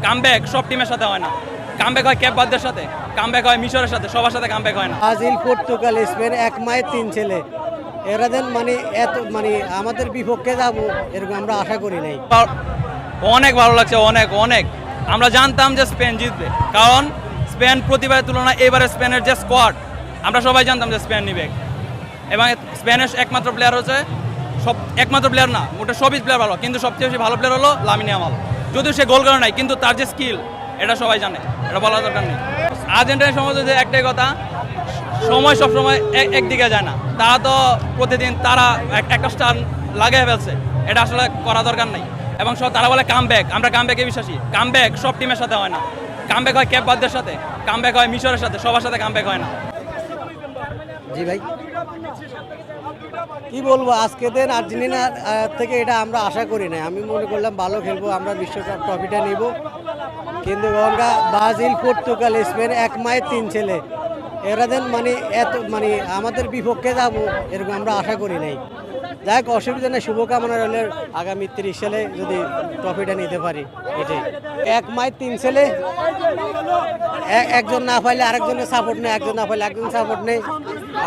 Comeback সব টিমের সাথে হয় না। কামব্যাক হয় কেপ বার্দের সাথে, কামব্যাক হয় মিশরের সাথে, সবার সাথে কামব্যাক হয় না। ব্রাজিল, পর্তুগাল, স্পেন এক মায়ের তিন ছেলে, এরা দেন এত আমাদের বিপক্ষে যাবো এরকম আমরা আশা করি নাই। অনেক ভালো লাগছে, অনেক অনেক। আমরা জানতাম যে স্পেন জিতবে, কারণ স্পেন প্রতিবারের তুলনায় এবারে স্পেনের যে স্কোয়াড আমরা সবাই জানতাম যে স্পেন নিবে। এবং স্পেনের একমাত্র প্লেয়ার হচ্ছে একমাত্র প্লেয়ার না, ওটা সবই প্লেয়ার ভালো, কিন্তু সবচেয়ে বেশি ভালো প্লেয়ার হলো লামিনে ইয়ামাল। যদিও সে গোল করে নাই, কিন্তু তার যে স্কিল এটা সবাই জানে, এটা বলার দরকার নেই। আর্জেন্টিনার সম্বন্ধে একটাই কথা, সময় সবসময় একদিকে যায় না। তারা তো প্রতিদিন তারা একটা স্টার লাগিয়ে ফেলছে, এটা আসলে করা দরকার নেই। এবং তারা বলে কামব্যাক, আমরা কামব্যাকে বিশ্বাসী। কামব্যাক সব টিমের সাথে হয় না। কামব্যাক হয় কেপ বার্দের সাথে, কামব্যাক হয় মিশরের সাথে, সবার সাথে কামব্যাক হয় না। জি ভাই, কি বলবো, আজকে দিন আর্জেন্টিনা থেকে এটা আমরা আশা করি না। আমি মনে করলাম ভালো খেলবো, আমরা বিশ্বকাপ ট্রফিটা নিব, কিন্তু ব্রাজিল, পর্তুগাল, স্পেন এক মায়ের তিন ছেলে, এরা দেন এত আমাদের বিপক্ষে যাবো এরকম আমরা আশা করি নাই। যাই হোক, অসুবিধা নেই, শুভকামনা রইলে আগামী 30 সালে যদি ট্রফিটা নিতে পারি। এটাই এক মায়ের তিন ছেলে, একজন না পাইলে আরেকজনের সাপোর্ট নেই, একজন না পাইলে একজন সাপোর্ট নেই।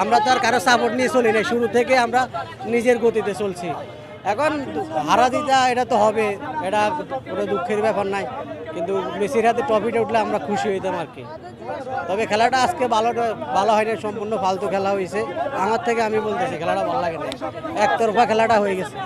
আমরা তো আর কারো সাপোর্ট নিয়ে চলি না, শুরু থেকে আমরা নিজের গতিতে চলছি। এখন হারা দিতে এটা তো হবে, এটা কোনো দুঃখের ব্যাপার নাই, কিন্তু মেসির হাতে ট্রফিটা উঠলে আমরা খুশি হইতাম আর কি। তবে খেলাটা আজকে ভালো হয়নি, সম্পূর্ণ ফালতু খেলা হয়েছে আমার থেকে। আমি বলতেছি খেলাটা ভালো লাগে না, একতরফা খেলাটা হয়ে গেছে।